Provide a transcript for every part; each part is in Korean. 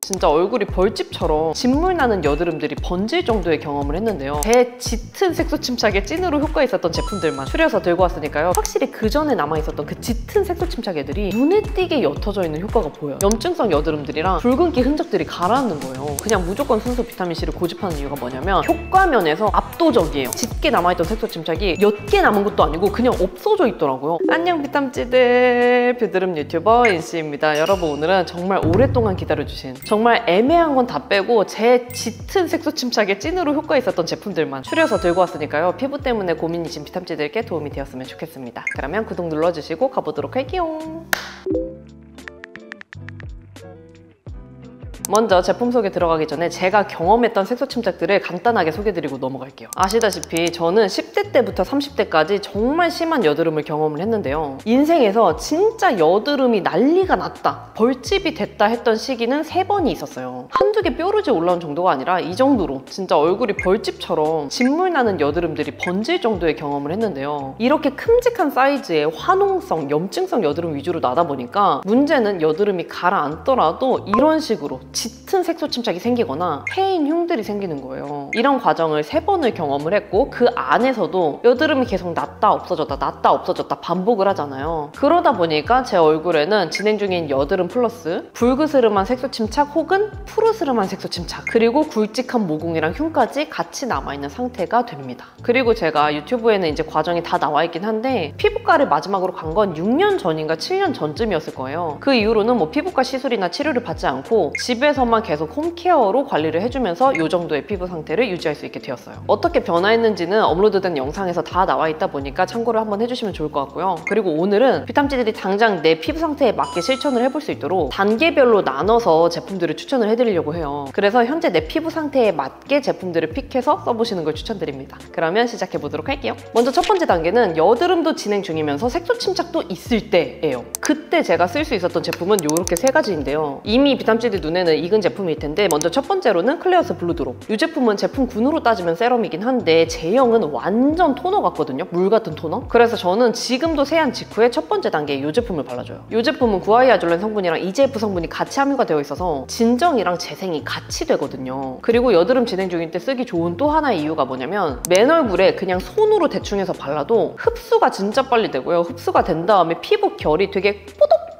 진짜 얼굴이 벌집처럼 진물 나는 여드름들이 번질 정도의 경험을 했는데요. 제 짙은 색소 침착에 찐으로 효과 있었던 제품들만 추려서 들고 왔으니까요. 확실히 그 전에 남아있었던 그 짙은 색소 침착 애들이 눈에 띄게 옅어져 있는 효과가 보여요. 염증성 여드름들이랑 붉은기 흔적들이 가라앉는 거예요. 그냥 무조건 순수 비타민C를 고집하는 이유가 뭐냐면 효과 면에서 압도적이에요. 짙게 남아있던 색소 침착이 옅게 남은 것도 아니고 그냥 없어져 있더라고요. 안녕 비탐찌들, 뷰드름 유튜버 인씨입니다. 여러분, 오늘은 정말 오랫동안 기다려주신, 정말 애매한 건 다 빼고 제 짙은 색소 침착에 찐으로 효과 있었던 제품들만 추려서 들고 왔으니까요. 피부 때문에 고민이신 비탐찌들께 도움이 되었으면 좋겠습니다. 그러면 구독 눌러주시고 가보도록 할게요. 먼저 제품 소개 들어가기 전에 제가 경험했던 색소 침착들을 간단하게 소개드리고 넘어갈게요. 아시다시피 저는 10대 때부터 30대까지 정말 심한 여드름을 경험을 했는데요. 인생에서 진짜 여드름이 난리가 났다, 벌집이 됐다 했던 시기는 3번이 있었어요. 한두 개 뾰루지 올라온 정도가 아니라 이 정도로 진짜 얼굴이 벌집처럼 진물 나는 여드름들이 번질 정도의 경험을 했는데요. 이렇게 큼직한 사이즈의 화농성, 염증성 여드름 위주로 나다 보니까 문제는 여드름이 가라앉더라도 이런 식으로 짙은 색소 침착이 생기거나 패인 흉들이 생기는 거예요. 이런 과정을 3번을 경험을 했고 그 안에서도 여드름이 계속 났다 없어졌다 났다 없어졌다 반복을 하잖아요. 그러다 보니까 제 얼굴에는 진행 중인 여드름 플러스 불그스름한 색소 침착 혹은 푸르스름한 색소 침착, 그리고 굵직한 모공이랑 흉까지 같이 남아있는 상태가 됩니다. 그리고 제가 유튜브에는 이제 과정이 다 나와있긴 한데 피부과를 마지막으로 간 건 6년 전인가 7년 전쯤이었을 거예요. 그 이후로는 뭐 피부과 시술이나 치료를 받지 않고 집에서만 계속 홈케어로 관리를 해주면서 이 정도의 피부 상태를 유지할 수 있게 되었어요. 어떻게 변화했는지는 업로드된 영상에서 다 나와 있다 보니까 참고를 한번 해주시면 좋을 것 같고요. 그리고 오늘은 비탐찌들이 당장 내 피부 상태에 맞게 실천을 해볼 수 있도록 단계별로 나눠서 제품들을 추천을 해드리려고 해요. 그래서 현재 내 피부 상태에 맞게 제품들을 픽해서 써보시는 걸 추천드립니다. 그러면 시작해보도록 할게요. 먼저 첫 번째 단계는 여드름도 진행 중이면서 색소 침착도 있을 때예요. 그때 제가 쓸 수 있었던 제품은 이렇게 3가지인데요. 이미 비탐찌들 눈에는 익은 제품일 텐데, 먼저 첫 번째로는 클레어스 블루드롭. 이 제품은 제품 군으로 따지면 세럼이긴 한데 제형은 완전 토너 같거든요. 물 같은 토너. 그래서 저는 지금도 세안 직후에 첫 번째 단계에 이 제품을 발라줘요. 이 제품은 구아이아졸렌 성분이랑 EGF 성분이 같이 함유가 되어 있어서 진정이랑 재생이 같이 되거든요. 그리고 여드름 진행 중일 때 쓰기 좋은 또 하나의 이유가 뭐냐면 맨 얼굴에 그냥 손으로 대충 해서 발라도 흡수가 진짜 빨리 되고요. 흡수가 된 다음에 피부 결이 되게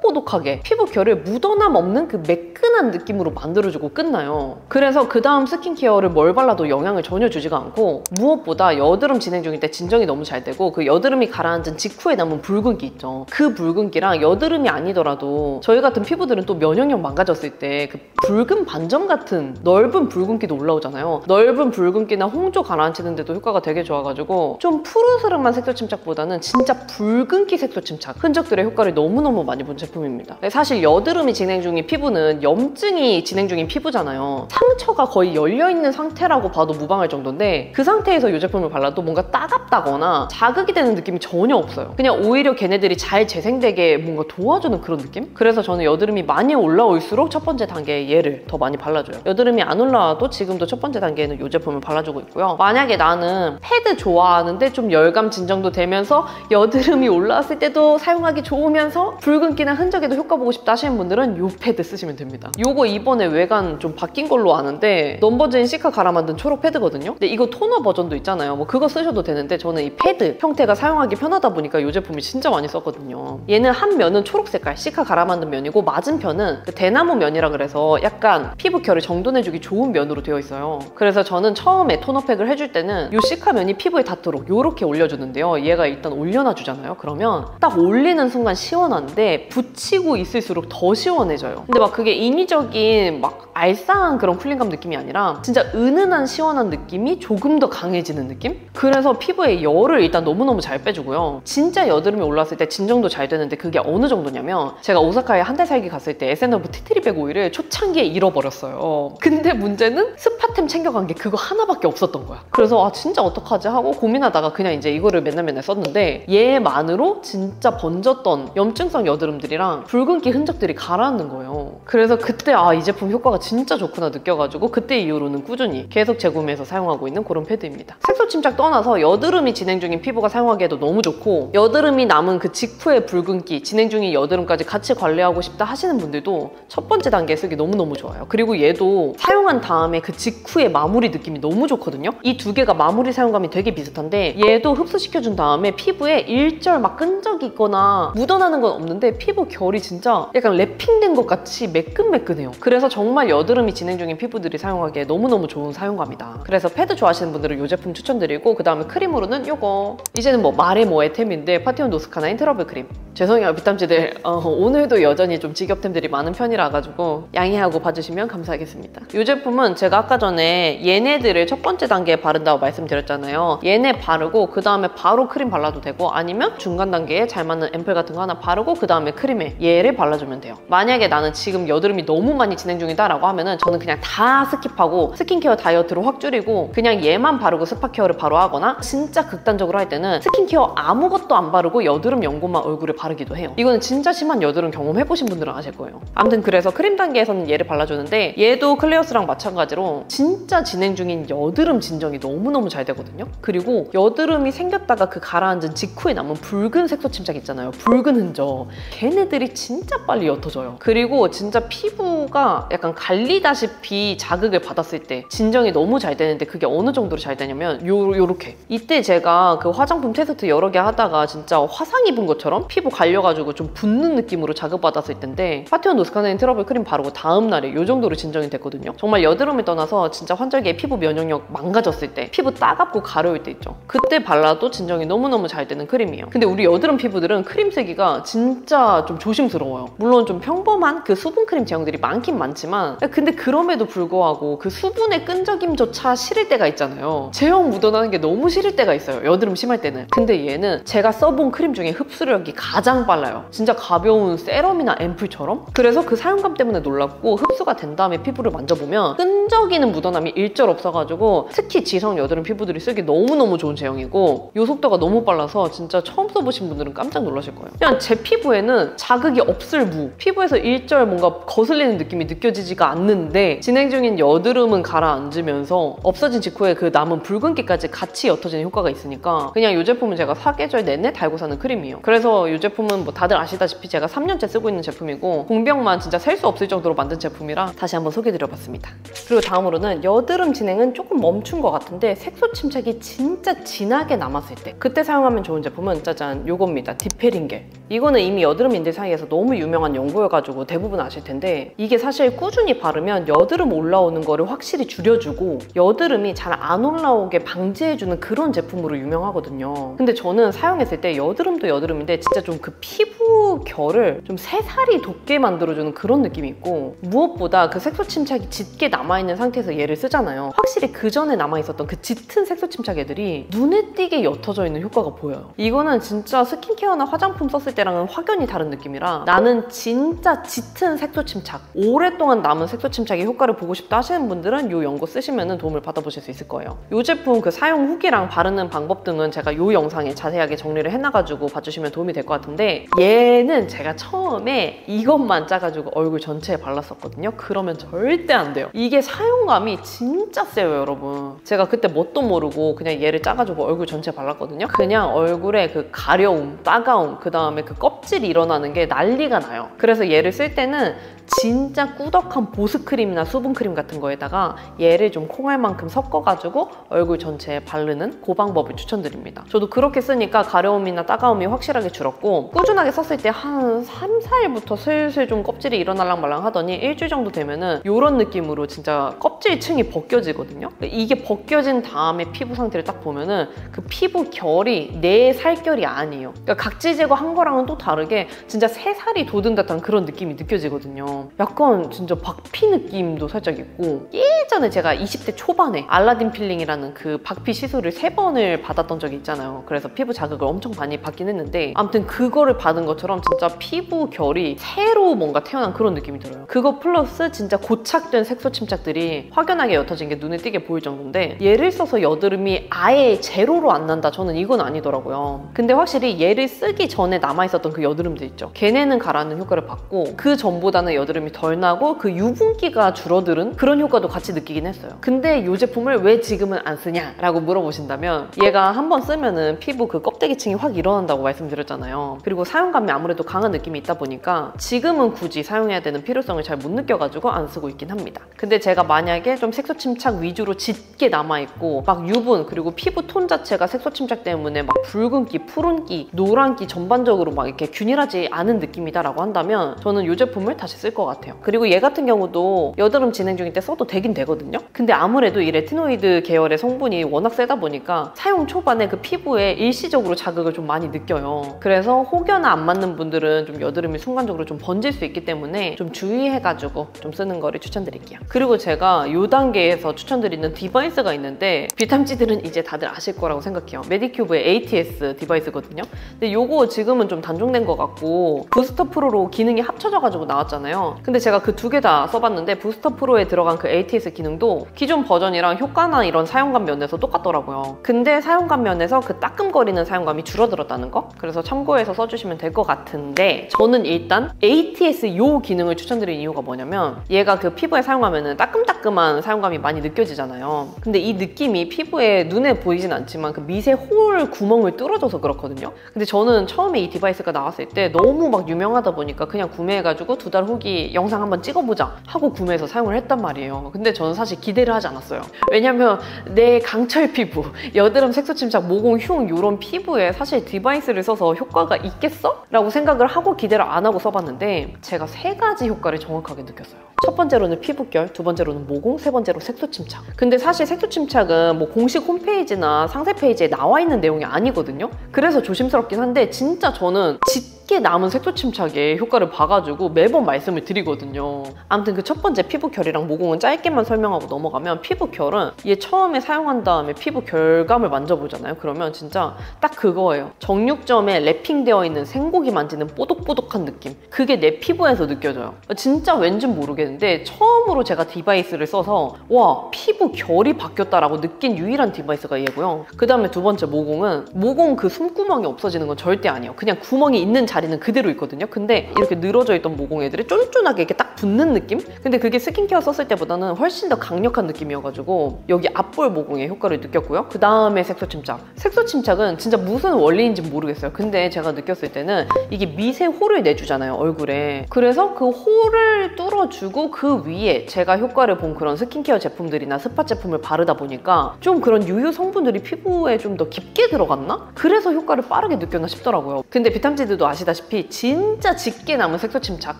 뽀독뽀독하게 피부 결을 묻어남 없는 그 매끈한 느낌으로 만들어주고 끝나요. 그래서 그 다음 스킨케어를 뭘 발라도 영향을 전혀 주지가 않고, 무엇보다 여드름 진행 중일 때 진정이 너무 잘 되고 그 여드름이 가라앉은 직후에 남은 붉은기 있죠. 그 붉은기랑 여드름이 아니더라도 저희 같은 피부들은 또 면역력 망가졌을 때 그 붉은 반점 같은 넓은 붉은기도 올라오잖아요. 넓은 붉은기나 홍조 가라앉히는 데도 효과가 되게 좋아가지고 좀 푸르스름한 색소 침착보다는 진짜 붉은기 색소 침착 흔적들의 효과를 너무너무 많이 본 제품입니다. 사실 여드름이 진행 중인 피부는 염증이 진행 중인 피부잖아요. 상처가 거의 열려있는 상태라고 봐도 무방할 정도인데 그 상태에서 이 제품을 발라도 뭔가 따갑다거나 자극이 되는 느낌이 전혀 없어요. 그냥 오히려 걔네들이 잘 재생되게 뭔가 도와주는 그런 느낌? 그래서 저는 여드름이 많이 올라올수록 첫 번째 단계에 얘를 더 많이 발라줘요. 여드름이 안 올라와도 지금도 첫 번째 단계에는 이 제품을 발라주고 있고요. 만약에 나는 패드 좋아하는데 좀 열감 진정도 되면서 여드름이 올라왔을 때도 사용하기 좋으면서 붉은기나 흔적에도 효과 보고 싶다 하시는 분들은 이 패드 쓰시면 됩니다. 요거 이번에 외관 좀 바뀐 걸로 아는데 넘버즈인 시카 갈아 만든 초록 패드거든요. 근데 이거 토너 버전도 있잖아요. 뭐 그거 쓰셔도 되는데 저는 이 패드 형태가 사용하기 편하다 보니까 이 제품이 진짜 많이 썼거든요. 얘는 한 면은 초록 색깔 시카 갈아 만든 면이고 맞은편은 그 대나무 면이라 그래서 약간 피부 결을 정돈해주기 좋은 면으로 되어 있어요. 그래서 저는 처음에 토너팩을 해줄 때는 이 시카 면이 피부에 닿도록 이렇게 올려주는데요. 얘가 일단 올려놔주잖아요. 그러면 딱 올리는 순간 시원한데 붙이고 있을수록 더 시원해져요. 근데 막 그게 인위적인 막 알싸한 그런 쿨링감 느낌이 아니라 진짜 은은한 시원한 느낌이 조금 더 강해지는 느낌? 그래서 피부에 열을 일단 너무너무 잘 빼주고요. 진짜 여드름이 올라왔을 때 진정도 잘 되는데 그게 어느 정도냐면, 제가 오사카에 한 달 살기 갔을 때 에센더브 티트리백 오일을 초창기에 잃어버렸어요. 근데 문제는 스파템 챙겨간 게 그거 하나밖에 없었던 거야. 그래서 아 진짜 어떡하지 하고 고민하다가 그냥 이제 이거를 맨날 썼는데 얘만으로 진짜 번졌던 염증성 여드름들이랑 붉은기 흔적들이 가라앉는 거예요. 그래서 그때 이 제품 효과가 진짜 좋구나 느껴가지고 그때 이후로는 꾸준히 계속 재구매해서 사용하고 있는 그런 패드입니다. 색소 침착 떠나서 여드름이 진행 중인 피부가 사용하기에도 너무 좋고, 여드름이 남은 그 직후의 붉은기, 진행 중인 여드름까지 같이 관리하고 싶다 하시는 분들도 첫 번째 단계에 쓰기 너무너무 좋아요. 그리고 얘도 사용한 다음에 그 직후의 마무리 느낌이 너무 좋거든요. 이 두 개가 마무리 사용감이 되게 비슷한데, 얘도 흡수시켜준 다음에 피부에 일절 막 끈적이 있거나 묻어나는 건 없는데 피부 결이 진짜 약간 랩핑된 것 같이 매끈매끈해요. 그래서 정말 여드름이 진행 중인 피부들이 사용하기에 너무너무 좋은 사용감이다. 그래서 패드 좋아하시는 분들은 이 제품 추천드리고, 그 다음에 크림으로는 요거. 이제는 뭐 말해 뭐해 템인데 파티온 노스카나인 트러블 크림. 죄송해요 비탐지들, 오늘도 여전히 좀 직업템들이 많은 편이라 가지고 양해하고 봐주시면 감사하겠습니다. 이 제품은 제가 아까 전에 얘네들을 첫 번째 단계에 바른다고 말씀드렸잖아요. 얘네 바르고 그 다음에 바로 크림 발라도 되고, 아니면 중간 단계에 잘 맞는 앰플 같은 거 하나 바르고 그 다음에 크림에 얘를 발라주면 돼요. 만약에 나는 지금 여드름이 너무 많이 진행 중이다 라고 하면은 저는 그냥 다 스킵하고 스킨케어 다이어트로 확 줄이고 그냥 얘만 바르고 스파 케어를 바로 하거나, 진짜 극단적으로 할 때는 스킨케어 아무것도 안 바르고 여드름 연고만 얼굴에 바르기도 해요. 이거는 진짜 심한 여드름 경험해보신 분들은 아실 거예요. 아무튼 그래서 크림 단계에서는 얘를 발라주는데, 얘도 클레어스랑 마찬가지로 진짜 진행 중인 여드름 진정이 너무너무 잘 되거든요. 그리고 여드름이 생겼다가 그 가라앉은 직후에 남은 붉은 색소 침착 있잖아요. 붉은 흔적. 걔네들이 진짜 빨리 옅어져요. 그리고 진짜 피부가 약간 갈리다시피 자극을 받았을 때 진정이 너무 잘 되는데, 그게 어느 정도로 잘 되냐면 요렇게. 이때 제가 그 화장품 테스트 여러 개 하다가 진짜 화상 입은 것처럼 피부 갈려가지고 좀 붓는 느낌으로 자극받았을 텐데, 파티온 노스카나인 트러블 크림 바르고 다음 날에 요 정도로 진정이 됐거든요. 정말 여드름을 떠나서 진짜 환절기에 피부 면역력 망가졌을 때, 피부 따갑고 가려울 때 있죠. 그때 발라도 진정이 너무너무 잘 되는 크림이에요. 근데 우리 여드름 피부들은 크림 쓰기가 진짜 좀 조심스러워요. 물론 좀 평범한 그 수분크림 제형들이 많긴 많지만, 근데 그럼에도 불구하고 그 수분의 끈적임조차 싫을 때가 있잖아요. 제형 묻어나는 게 너무 싫을 때가 있어요, 여드름 심할 때는. 근데 얘는 제가 써본 크림 중에 흡수력이 가장 빨라요. 진짜 가벼운 세럼이나 앰플처럼. 그래서 그 사용감 때문에 놀랍고, 흡수가 된 다음에 피부를 만져보면 끈적이는 묻어남이 일절 없어가지고 특히 지성 여드름 피부들이 쓰기 너무너무 좋은 제형이고, 요 속도가 너무 빨라서 진짜 처음 써보신 분들은 깜짝 놀라실 거예요. 그냥 제 피부에는 자극이 없을 무, 피부에서 일절 뭔가 거슬리는 느낌이 느껴지지가 않는데, 진행 중인 여드름은 가라앉으면서 없어진 직후에 그 남은 붉은기까지 같이 옅어지는 효과가 있으니까 그냥 이 제품은 제가 사계절 내내 달고 사는 크림이에요. 그래서 이 제품은 뭐 다들 아시다시피 제가 3년째 쓰고 있는 제품이고, 공병만 진짜 셀 수 없을 정도로 만든 제품이라 다시 한번 소개드려봤습니다. 그리고 다음으로는 여드름 진행은 조금 멈춘 것 같은데 색소 침착이 진짜 진하게 남았을 때, 그때 사용하면 좋은 제품은 짜잔 요겁니다. 디페링겔. 이거는 이미 여드름인들 사이에서 너무 유명한 연고여가지고 대부분 아실 텐데, 이게 사실 꾸준히 바르면 여드름 올라오는 거를 확실히 줄여주고 여드름이 잘 안 올라오게 방지해주는 그런 제품으로 유명하거든요. 근데 저는 사용했을 때 여드름도 여드름인데 진짜 좀 그 피부 결을 좀 새살이 돋게 만들어주는 그런 느낌이 있고, 무엇보다 그 색소 침착이 짙게 남아있는 상태에서 얘를 쓰잖아요. 확실히 그 전에 남아있었던 그 짙은 색소 침착 애들이 눈에 띄게 옅어져 있는 효과가 보여요. 이거는 진짜 스킨케어나 화장품 썼을 때랑은 확연히 다른 느낌이라, 나는 진짜 짙은 색소 침착, 오랫동안 남은 색소 침착의 효과를 보고 싶다 하시는 분들은 이 연고 쓰시면 도움을 받아보실 수 있을 거예요. 이 제품 그 사용 후기랑 바르는 방법 등은 제가 이 영상에 자세하게 정리를 해놔가지고 봐주시면 도움이 될 것 같은데, 얘는 제가 처음에 이것만 짜가지고 얼굴 전체에 발랐었거든요. 그러면 절대 안 돼요. 이게 사용감이 진짜 세요, 여러분. 제가 그때 뭣도 모르고 그냥 얘를 짜가지고 얼굴 전체에 발랐거든요. 그냥 얼굴에 그 가려움, 따가움, 그 다음에 그 껍질이 일어나는 게 난리가 나요. 그래서 얘를 쓸 때는 진짜 꾸덕한 보습크림이나 수분크림 같은 거에다가 얘를 좀 콩알만큼 섞어가지고 얼굴 전체에 바르는 그 방법을 추천드립니다. 저도 그렇게 쓰니까 가려움이나 따가움이 확실하게 줄었고, 꾸준하게 썼을 때 한 3, 4일부터 슬슬 좀 껍질이 일어날랑 말랑 하더니 일주일 정도 되면은 이런 느낌으로 진짜 껍질층이 벗겨지거든요. 이게 벗겨진 다음에 피부 상태를 딱 보면은 그 피부 결이 내 살결이 아니에요. 그러니까 각질 제거한 거랑은 또 다르게 진짜 새살이 돋은 듯한 그런 느낌이 느껴지거든요. 약간 진짜 박피 느낌도 살짝 있고 예전에 제가 20대 초반에 알라딘 필링이라는 그 박피 시술을 3번을 받았던 적이 있잖아요. 그래서 피부 자극을 엄청 많이 받긴 했는데 아무튼 그거를 받은 것처럼 진짜 피부 결이 새로 뭔가 태어난 그런 느낌이 들어요. 그거 플러스 진짜 고착된 색소 침착들이 확연하게 옅어진 게 눈에 띄게 보일 정도인데 얘를 써서 여드름이 아예 제로로 안 난다? 저는 이건 아니더라고요. 근데 확실히 얘를 쓰기 전에 남아있었던 그 여드름들 있죠. 걔네는 가라앉는 효과를 받고 그 전보다는 여드름이 덜 나고 그 유분기가 줄어드는 그런 효과도 같이 느끼긴 했어요. 근데 이 제품을 왜 지금은 안 쓰냐라고 물어보신다면 얘가 한번 쓰면은 피부 그 껍데기층이 확 일어난다고 말씀드렸잖아요. 그리고 사용감이 아무래도 강한 느낌이 있다 보니까 지금은 굳이 사용해야 되는 필요성을 잘 못 느껴가지고 안 쓰고 있긴 합니다. 근데 제가 만약에 좀 색소 침착 위주로 짙게 남아있고 막 유분 그리고 피부 톤 자체가 색소 침착 때문에 막 붉은기, 푸른기, 노란기 전반적으로 막 이렇게 균일하지 않은 느낌이다라고 한다면 저는 이 제품을 다시 쓸 것 같아요. 그리고 얘 같은 경우도 여드름 진행 중일 때 써도 되긴 되거든요. 근데 아무래도 이 레티노이드 계열의 성분이 워낙 세다 보니까 사용 초반에 그 피부에 일시적으로 자극을 좀 많이 느껴요. 그래서 혹여나 안 맞는 분들은 좀 여드름이 순간적으로 좀 번질 수 있기 때문에 좀 주의해가지고 좀 쓰는 거를 추천드릴게요. 그리고 제가 이 단계에서 추천드리는 디바이스가 있는데 비탐지들은 이제 다들 아실 거라고 생각해요. 메디큐브의 ATS 디바이스거든요. 근데 요거 지금은 좀 단종된 것 같고 부스터 프로로 기능이 합쳐져가지고 나왔잖아요. 근데 제가 그 2개 다 써봤는데 부스터 프로에 들어간 그 ATS 기능도 기존 버전이랑 효과나 이런 사용감 면에서 똑같더라고요. 근데 사용감 면에서 그 따끔거리는 사용감이 줄어들었다는 거? 그래서 참고해서 써주시면 될 것 같은데 저는 일단 ATS 요 기능을 추천드리는 이유가 뭐냐면 얘가 그 피부에 사용하면 따끔따끔한 사용감이 많이 느껴지잖아요. 근데 이 느낌이 피부에 눈에 보이진 않지만 그 미세 홀 구멍을 뚫어줘서 그렇거든요. 근데 저는 처음에 이 디바이스가 나왔을 때 너무 막 유명하다 보니까 그냥 구매해가지고 2달 후기 영상 한번 찍어보자 하고 구매해서 사용을 했단 말이에요. 근데 저는 사실 기대를 하지 않았어요. 왜냐면 내 강철 피부, 여드름, 색소 침착, 모공, 흉 이런 피부에 사실 디바이스를 써서 효과가 있겠어? 라고 생각을 하고 기대를 안 하고 써봤는데 제가 3가지 효과를 정확하게 느꼈어요. 첫 번째로는 피부결, 두 번째로는 모공, 세 번째로 색소 침착. 근데 사실 색소 침착은 뭐 공식 홈페이지나 상세 페이지에 나와 있는 내용이 아니거든요. 그래서 조심스럽긴 한데 진짜 저는 짙게 남은 색소 침착의 효과를 봐가지고 매번 말씀을 드리거든요. 아무튼 그 첫 번째 피부결이랑 모공은 짧게만 설명하고 넘어가면 피부결은 얘 처음에 사용한 다음에 피부 결감을 만져보잖아요. 그러면 진짜 딱 그거예요. 정육점에 랩핑되어 있는 생고기 만지는 뽀독뽀독한 느낌. 그게 내 피부에서 느껴져요. 진짜 왠진 모르겠는데 처음으로 제가 디바이스를 써서 와 피부 결이 바뀌었다라고 느낀 유일한 디바이스가 얘고요. 그 다음에 두 번째 모공은 모공 그 숨구멍이 없어지는 건 절대 아니에요. 그냥 구멍이 있는 자리는 그대로 있거든요. 근데 이렇게 늘어져 있던 모공 애들이 쫀쫀하게 이렇게 딱 붙는 느낌? 근데 그게 스킨케어 썼을 때보다는 훨씬 더 강력한 느낌이어가지고 여기 앞볼 모공에 효과를 느꼈고요. 그 다음에 색소 침착. 색소 침착은 진짜 무슨 원리인지 모르겠어요. 근데 제가 느꼈을 때는 이게 미세 홀을 내주잖아요, 얼굴에. 그래서 그 홀을 뚫어주고 그 위에 제가 효과를 본 그런 스킨케어 제품들이나 스파 제품을 바르다 보니까 좀 그런 유효 성분들이 피부에 좀 더 깊게 들어갔나? 그래서 효과를 빠르게 느꼈나 싶더라고요. 근데 비탐지들도 아시다시피 진짜 짙게 남은 색소 침착,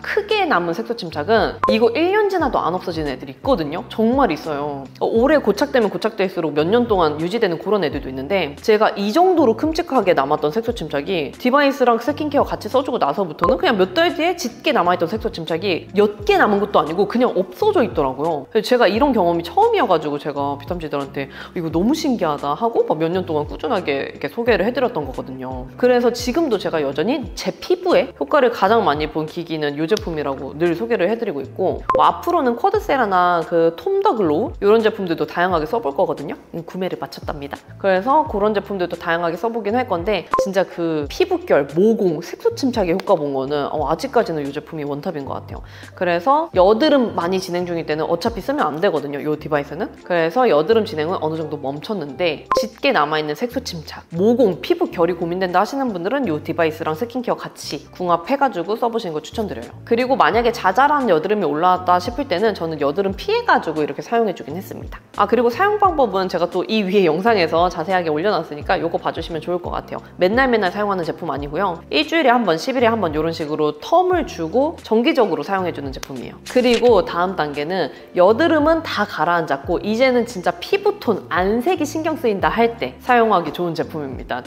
크게 남은 색소 침착은 이거 1년 지나도 안 없어지는 애들이 있거든요. 정말 있어요. 오래 고착되면 고착될수록 몇 년 동안 유지되는 그런 애들도 있는데 제가 이 정도로 큼직하게 남았던 색소 침착이 디바이스랑 스킨케어 같이 써주고 나서부터는 그냥 몇 달 뒤에 짙게 남아있던 색소 침착이 옅게 남은 것도 아니고 그냥 없어져 있더라고요. 제가 이런 경험이 처음이어가지고 제가 비탐지들한테 이거 너무 신기하다 하고 몇 년 동안 꾸준하게 이렇게 소개를 해드렸던 거거든요. 그래서 지금도 제가 여전히 제 피부에 효과를 가장 많이 본 기기는 이 제품이라고 늘 소개를 해드리고 있고 앞으로는 쿼드세라나 그 톰 더 글로우 이런 제품들도 다양하게 써볼 거거든요. 구매를 마쳤답니다. 그래서 그런 제품들도 다양하게 써보긴 할 건데 진짜 그 피부결, 모공, 색소 침착의 효과 본 거는 아직까지는 이 제품이 원탑인 것 같아요. 그래서 여드름 많이 진행 중일 때는 어차피 쓰면 안 되거든요, 이 디바이스는. 그래서 여드름 진행은 어느 정도 멈췄는데 짙게 남아있는 색소 침착, 모공, 피부 결이 고민된다 하시는 분들은 이 디바이스랑 스킨케어 같이 궁합해가지고 써보시는 거 추천드려요. 그리고 만약에 자잘한 여드름이 올라왔다 싶을 때는 저는 여드름 피해가지고 이렇게 사용해주긴 했습니다. 그리고 사용 방법은 제가 또 이 위에 영상에서 자세하게 올려놨으니까 이거 봐주시면 좋을 것 같아요. 맨날 사용하는 제품 아니고요. 일주일에 한 번, 10일에 한 번 이런 식으로 텀을 주고 정기적으로 사용해주는 제품이에요. 그리고 다음 단계는 여드름은 다 가라앉았고 이제는 진짜 피부톤, 안색이 신경 쓰인다 할 때 사용하기 좋은 제품입니다.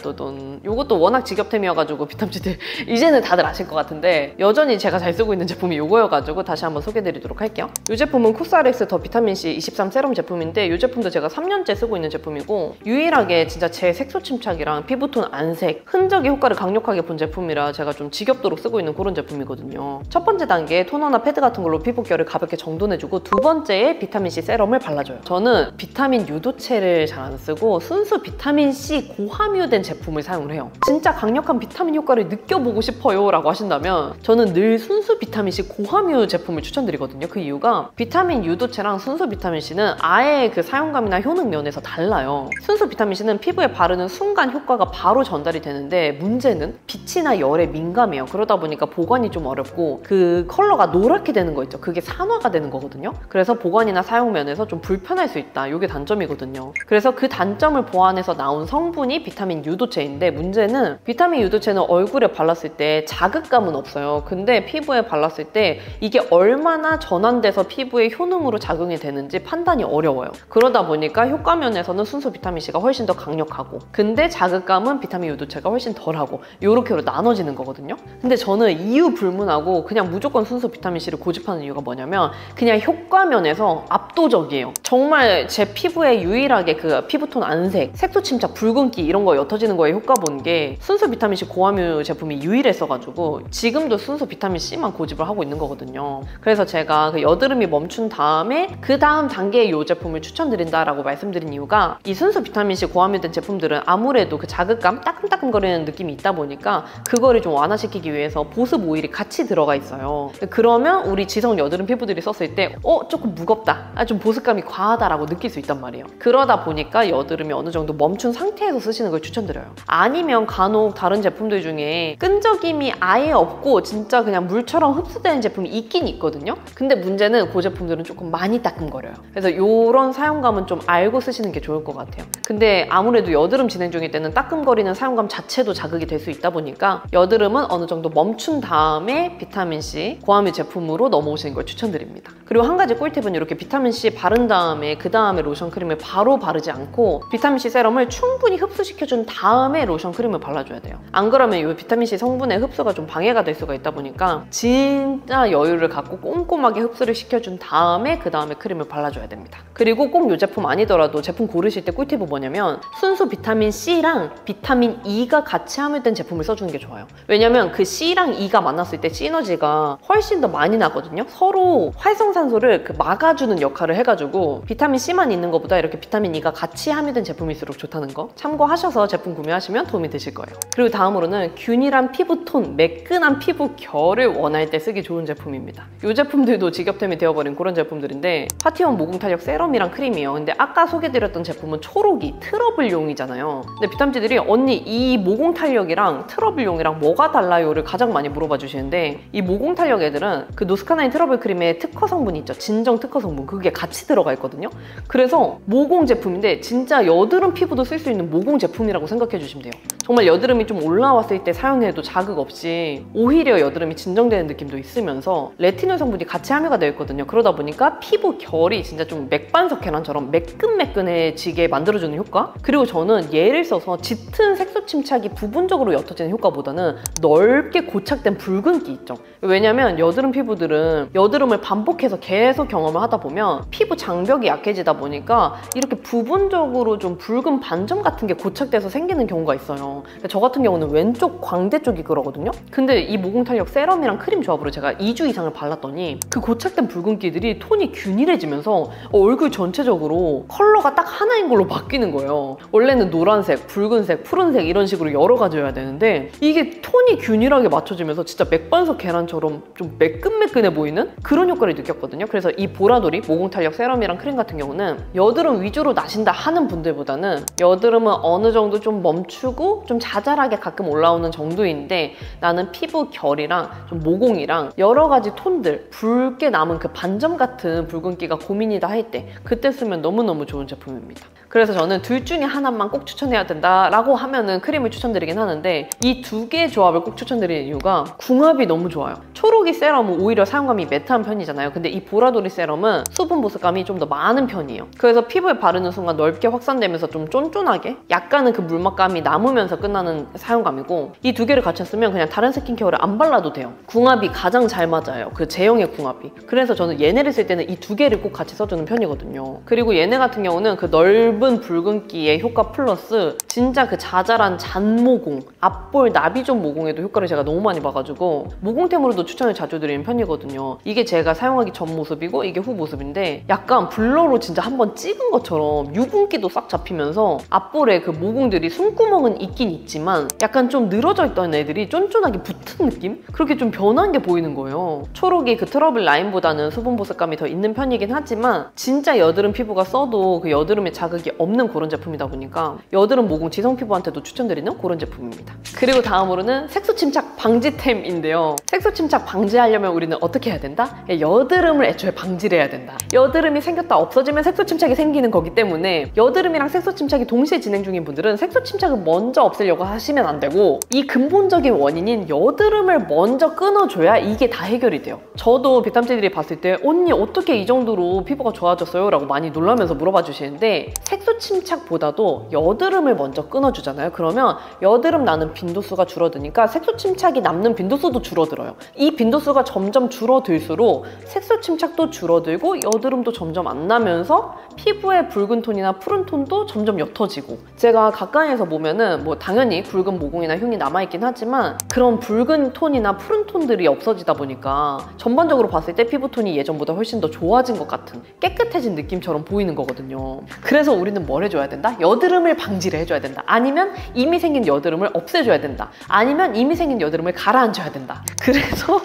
이것도 워낙 직업템이어가지고 비탐지들 이제는 다들 아실 것 같은데 여전히 제가 잘 쓰고 있는 제품이 이거여가지고 다시 한번 소개해드리도록 할게요. 이 제품은 코스알엑스 더 비타민C 23 세럼 제품인데 이 제품도 제가 3년째 쓰고 있는 제품이고 유일하게 진짜 제 색소 침착이랑 피부톤 안색, 흔적의 효과를 강력하게 본 제품이라 제가 좀 지겹도록 쓰고 있는 그런 제품이거든요. 첫 번째 단계 토너나 패드 같은 걸로 피부결을 가볍게 정돈해주고 두 번째에 비타민C 세럼을 발라줘요. 저는 비타민 유도체를 잘 안 쓰고 순수 비타민C 고함유된 제품을 사용을 해요. 진짜 강력한 비타민 효과를 느껴보고 싶어요 라고 하신다면 저는 늘 순수 비타민C 고함유 제품을 추천드리거든요. 그 이유가 비타민 유도체랑 순수 비타민C는 아예 그 사용감이나 효능 면에서 달라요. 순수 비타민C는 피부에 바르는 순간 효과가 바로 전달이 되는데 문제는 빛이나 열에 민감해요. 그러다 보니까 보관이 좀 어렵고 그 컬러가 노랗게 되는 거 있죠. 그게 산화가 되는 거거든요. 그래서 보관이나 사용 면에서 좀 불편할 수 있다. 이게 단점이거든요. 그래서 그 단점을 보완해서 나온 성분이 비타민 유도체인데 문제는 비타민 유도체는 얼굴에 발랐을 때 자극감은 없어요. 근데 피부에 발랐을 때 이게 얼마나 전환돼서 피부에 효능으로 작용이 되는지 판단이 어려워요. 그러다 보니까 효과 면에서는 순수 비타민C가 훨씬 더 강력하고 근데 자극감은 비타민 유도체가 훨씬 덜하고 이렇게로 나눠지는 거거든요. 근데 저는 이유 불문하고 그냥 무조건 순수 비타민C를 고집하는 이유가 뭐냐면 그냥 효과 면에서 압도적이에요. 정말 제 피부에 유일하게 그 피부톤 안색, 색소 침착, 붉은기 이런 거 옅어지는 거에 효과 본 게 순수 비타민C 고함유 제품이 유일했어가지고 지금도 순수 비타민C만 고집을 하고 있는 거거든요. 그래서 제가 그 여드름이 멈춘 다음에 그 다음 단계의 이 제품을 추천드린다라고 말씀드린 이유가 이 순수 비타민C 고함유된 제품들은 아무래도 그 자극감, 따끔따끔거리는 느낌이 있다 보니까 그거를 좀 완화시키기 위해서 보습 오일이 같이 들어가 있어요. 그러면 우리 지성 여드름 피부들이 썼을 때 조금 무겁다, 좀 보습감이 과하다라고 느낄 수 있단 말이에요. 그러다 보니까 여드름이 어느 정도 멈춘 상태에서 쓰시는 걸 추천드려요. 아니면 간혹 다른 제품들 중에 끈적임이 아예 없고 진짜 그냥 물처럼 흡수되는 제품이 있긴 있거든요. 근데 문제는 그 제품들은 조금 많이 따끔거려요. 그래서 이런 사용감은 좀 알고 쓰시는 게 좋을 것 같아요. 근데 아무래도 여드름 진행 중일 때는 따끔거리는 사용감 자체도 자극이 될 수 있다 보니까 여드름은 어느 정도 멈춘 다음에 비타민C 고함유 제품으로 넘어오시는 걸 추천드립니다. 그리고 한 가지 꿀팁은 이렇게 비타민C 바른 다음에 그 다음에 로션 크림을 바로 바르지 않고 비타민C 세럼을 충분히 흡수시켜준 다음에 로션 크림을 발라줘야 돼요. 안 그러면 이 비타민C 성분의 흡수가 좀 방해가 될 수가 있다 보니까 진짜 여유를 갖고 꼼꼼하게 흡수를 시켜준 다음에 그 다음에 크림을 발라줘야 됩니다. 그리고 꼭 이 제품 아니더라도 제품 고르실 때 꿀팁은 뭐냐면 순수 비타민C랑 비타민 E가 같이 함유된 제품을 써주는 게 좋아요. 왜냐면 그 C랑 E가 만났을 때 시너지가 훨씬 더 많이 나거든요. 서로 활성산소를 막아주는 역할을 해가지고 비타민 C만 있는 것보다 이렇게 비타민 E가 같이 함유된 제품일수록 좋다는 거 참고하셔서 제품 구매하시면 도움이 되실 거예요. 그리고 다음으로는 균일한 피부톤, 매끈한 피부결을 원할 때 쓰기 좋은 제품입니다. 이 제품들도 직업템이 되어버린 그런 제품들인데 파티원 모공 탄력 세럼이랑 크림이에요. 근데 아까 소개드렸던 제품은 초록이 트러블용이잖아요. 근데 비탐지들이 언니 이 모공 탄력이랑 트러블용이랑 뭐가 달라요를 가장 많이 물어봐 주시는데 이 모공 탄력 애들은 그 노스카나인 트러블 크림의 특허 성분이 있죠. 진정 특허 성분. 그게 같이 들어가 있거든요. 그래서 모공 제품인데 진짜 여드름 피부도 쓸 수 있는 모공 제품이라고 생각해 주시면 돼요. 정말 여드름이 좀 올라왔을 때 사용해도 자극 없이 오히려 여드름이 진정되는 느낌도 있으면서 레티놀 성분이 같이 함유가 되어 있거든요. 그러다 보니까 피부 결이 진짜 좀 맥반석 계란처럼 매끈매끈해지게 만들어주는 효과? 그리고 저는 얘를 써서 짙은 색소 침착이 부분적으로 옅어지는 효과보다는 넓게 고착된 붉은기 있죠. 왜냐면 여드름 피부들은 여드름을 반복해서 계속 경험을 하다 보면 피부 장벽이 약해지다 보니까 이렇게 부분적으로 좀 붉은 반점 같은 게 고착돼서 생기는 경우가 있어요. 저 같은 경우는 왼쪽 광대 쪽이 그러거든요. 근데 이 모공 탄력 세럼이랑 크림 조합으로 제가 2주 이상을 발랐더니 그 고착된 붉은기들이 톤이 균일해지면서 얼굴 전체적으로 컬러가 딱 하나인 걸로 바뀌는 거예요. 원래는 노란색, 붉은색, 푸른색 이런 식으로 여러 가지여야 되는데 이게 톤이 균일하게 맞춰지면서 진짜 맥반석 계란처럼 좀 매끈매끈해 보이는 그런 효과를 느꼈거든요. 그래서 이 보라돌이 모공 탄력 세럼이랑 크림 같은 경우는 여드름 위주로 나신다 하는 분들보다는 여드름은 어느 정도 좀 멈추고 좀 자잘하게 가끔 올라오는 정도인데 나는 피부 결이랑 좀 모공이랑 여러 가지 톤들 붉게 남은 그 반점 같은 붉은기가 고민이다 할 때 그때 쓰면 너무너무 좋은 제품입니다. 그래서 저는 둘 중에 하나만 꼭 추천해야 된다라고 하면은 크림을 추천드리긴 하는데 이 두 개의 조합을 꼭 추천드리는 이유가 궁합이 너무 좋아요. 초록이 세럼은 오히려 사용감이 매트한 편이잖아요. 근데 이 보라돌이 세럼은 수분 보습감이 좀 더 많은 편이에요. 그래서 피부에 바르는 순간 넓게 확산되면서 좀 쫀쫀하게 약간은 그 물막감이 남으면서 끝나는 사용감이고 이 두 개를 같이 쓰면 그냥 다른 스킨케어를 안 발라도 돼요. 궁합이 가장 잘 맞아요. 그 제형의 궁합이. 그래서 저는 얘네를 쓸 때는 이 두 개를 꼭 같이 써주는 편이거든요. 그리고 얘네 같은 경우는 그 넓은 붉은기의 효과 플러스 진짜 그 자잘한 잔모공, 앞볼 나비존 모공에도 효과를 제가 너무 많이 봐가지고 모공템으로도 추천을 자주 드리는 편이거든요. 이게 제가 사용하기 전 모습이고 이게 후 모습인데 약간 블러로 진짜 한번 찍은 것처럼 유분기도 싹 잡히면서 앞볼에 그 모공들이 숨구멍은 있긴 있지만 약간 좀 늘어져 있던 애들이 쫀쫀하게 붙은 느낌? 그렇게 좀 변한 게 보이는 거예요. 초록이 그 트러블 라인보다는 수분 보습감이 더 있는 편이긴 하지만 진짜 여드름 피부가 써도 그 여드름에 자극이 없는 그런 제품이다 보니까 여드름 모공 지성 피부한테도 추천드리는 그런 제품입니다. 그리고 다음으로는 색소 침착 방지템인데요. 색소 침착 방지하려면 우리는 어떻게 해야 된다? 여드름을 애초에 방지를 해야 된다. 여드름이 생겼다 없어지면 색소 침착이 생기는 거기 때문에 여드름이랑 색소 침착이 동시에 진행 중인 분들은 색소 침착을 먼저 없애려고 하시면 안 되고 이 근본적인 원인인 여드름을 먼저 끊어줘야 이게 다 해결이 돼요. 저도 비탐지들이 봤을 때 언니 어떻게 이 정도로 피부가 좋아졌어요? 라고 많이 놀라면서 물어봐 주시는데 색소 침착보다도 여드름을 먼저 끊어주잖아요. 그러면 여드름 나는 빈도수가 줄어드니까 색소 침착이 남는 빈도수도 줄어들어요. 이 빈도수가 점점 줄어들수록 색소 침착도 줄어들고 여드름도 점점 안 나면서 피부의 붉은 톤이나 푸른 톤도 점점 옅어지고 제가 가까이에서 보면은 뭐 당연히 붉은 모공이나 흉이 남아있긴 하지만 그런 붉은 톤이나 푸른 톤들이 없어지다 보니까 전반적으로 봤을 때 피부톤이 예전보다 훨씬 더 좋아진 것 같은 깨끗해진 느낌처럼 보이는 거거든요. 그래서 우리는 뭘 해줘야 된다? 여드름을 방지를 해줘야 된다. 아니면 이미 생긴 여드름을 없애줘야 된다. 아니면 이미 생긴 여드름을 가라앉혀야 된다. 그래서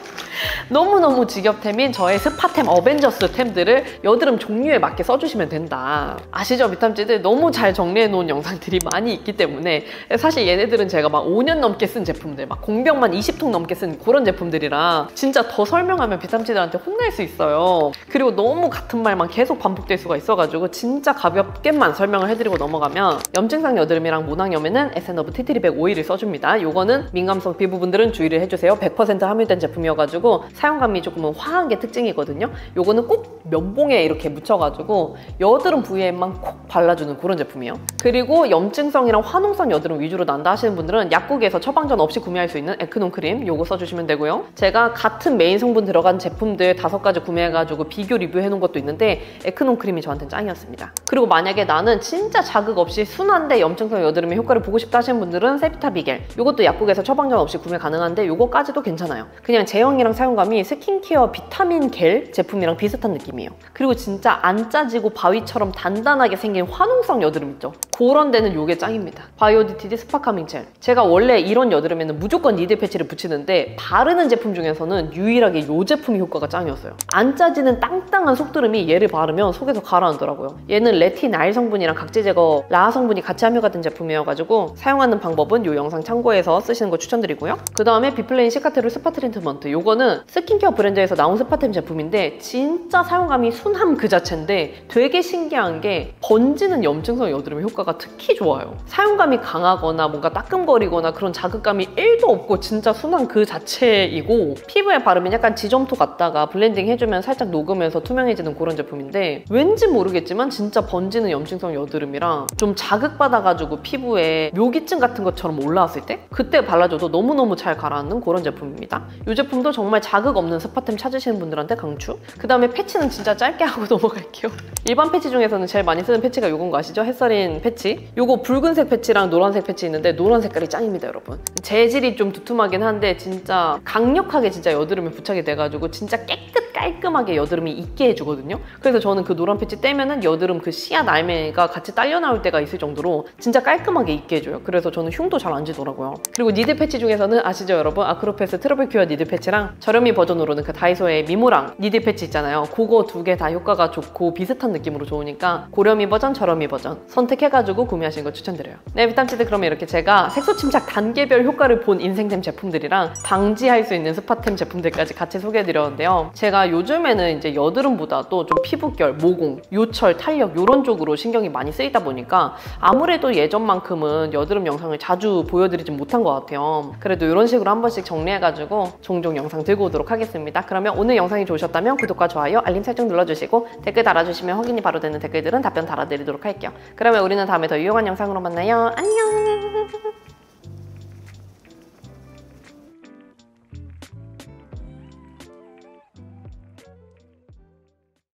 너무너무 직업템인 저의 스파템 어벤져스템들을 여드름 종류에 맞게 써주시면 된다. 아시죠? 비탐지들 너무 잘 정리해놓은 영상들이 많이 있기 때문에 사실 얘네들은 제가 막 5년 넘게 쓴 제품들 막 공병만 20통 넘게 쓴 그런 제품들이라 진짜 더 설명하면 비탐지들한테 혼날 수 있어요. 그리고 너무 같은 말만 계속 반복될 수가 있어가지고 진짜 가볍게만 설명을 해드리고 넘어가면 염증상 여드름이랑 모낭염에는 에센더브 티트리백 오일을 써줍니다. 요거는 민감성 피부분들은 주의를 해주세요. 100% 함유된 제품이어가지고 사용감이 조금은 화한 게 특징이거든요. 요거는 꼭 면봉에 이렇게 묻혀가지고 여드름 부위에만 콕 발라주는 그런 제품이에요. 그리고 염증성이랑 화농성 여드름 위주로 난다 하시는 분들은 약국에서 처방전 없이 구매할 수 있는 에크논 크림 요거 써주시면 되고요. 제가 같은 메인 성분 들어간 제품들 5가지 구매해가지고 비교 리뷰해놓은 것도 있는데 에크논 크림이 저한테는 짱이었습니다. 그리고 만약에 나는 진짜 자극 없이 순한데 염증성 여드름의 효과를 보고 싶다 하시는 분들은 세피타 비겔 요것도 약국에서 처방전 없이 구매 가능한데 요거까지도 괜찮아요. 그냥 제형이랑 사용감이 스킨케어 비타민 겔 제품이랑 비슷한 느낌이에요. 그리고 진짜 안 짜지고 바위처럼 단단하게 생긴 화농성 여드름 있죠? 그런 데는 요게 짱입니다. 바이오디티디 스파카밍 젤. 제가 원래 이런 여드름에는 무조건 니드 패치를 붙이는데 바르는 제품 중에서는 유일하게 요 제품이 효과가 짱이었어요. 안 짜지는 땅땅한 속드름이 얘를 바르면 속에서 가라앉더라고요. 얘는 레티나일 성분이랑 각질 제거 라하 성분이 같이 함유가 된 제품이어가지고 사용하는 방법은 요 영상 참고해서 쓰시는 거 추천드리고요. 그 다음에 비플레인 시카테르 스파 트리트먼트. 요거는 스킨케어 브랜드에서 나온 스파템 제품인데 진짜 사용감이 순함 그 자체인데 되게 신기한 게 번지는 염증성 여드름 효과가 특히 좋아요. 사용감이 강하거나 뭔가 따끔거리거나 그런 자극감이 1도 없고 진짜 순한 그 자체이고 피부에 바르면 약간 지점토 같다가 블렌딩 해주면 살짝 녹으면서 투명해지는 그런 제품인데 왠지 모르겠지만 진짜 번지는 염증성 여드름이랑 좀 자극받아가지고 피부에 묘기증 같은 것처럼 올라왔을 때 그때 발라줘도 너무너무 잘 가라앉는 그런 제품입니다. 이 제품도 정말 자극 없는 스파템 찾으시는 분들한테 강추. 그 다음에 패치는 진짜 짧게 하고 넘어갈게요. 일반 패치 중에서는 제일 많이 쓰는 패치가 요건 거 아시죠? 햇살인 패치. 요거 붉은색 패치랑 노란색 패치 있는데 노란 색깔이 짱입니다, 여러분. 재질이 좀 두툼하긴 한데 진짜 강력하게 진짜 여드름에 부착이 돼가지고 진짜 깔끔하게 여드름이 있게 해주거든요. 그래서 저는 그 노란 패치 떼면은 여드름 그 씨앗 알매가 같이 딸려 나올 때가 있을 정도로 진짜 깔끔하게 있게 해줘요. 그래서 저는 흉도 잘 안 지더라고요. 그리고 니드 패치 중에서는 아시죠, 여러분? 아크로패스 트러블 큐어 니드 패치랑 저렴이 버전으로는 그 다이소의 미모랑 니드 패치 있잖아요. 그거 두 개 다 효과가 좋고 비슷한 느낌으로 좋으니까 고렴이 버전, 저렴이 버전 선택해가지고 구매하시는 거 추천드려요. 네, 비탐치드 그러면 이렇게 제가 색소 침착 단계별 효과를 본 인생템 제품들이랑 방지할 수 있는 스파템 제품들까지 같이 소개해드렸는데요. 제가 제가 요즘에는 이제 여드름보다도 좀 피부결, 모공, 요철, 탄력 이런 쪽으로 신경이 많이 쓰이다 보니까 아무래도 예전만큼은 여드름 영상을 자주 보여드리진 못한 것 같아요. 그래도 이런 식으로 한 번씩 정리해가지고 종종 영상 들고 오도록 하겠습니다. 그러면 오늘 영상이 좋으셨다면 구독과 좋아요, 알림 설정 눌러주시고 댓글 달아주시면 확인이 바로 되는 댓글들은 답변 달아드리도록 할게요. 그러면 우리는 다음에 더 유용한 영상으로 만나요. 안녕!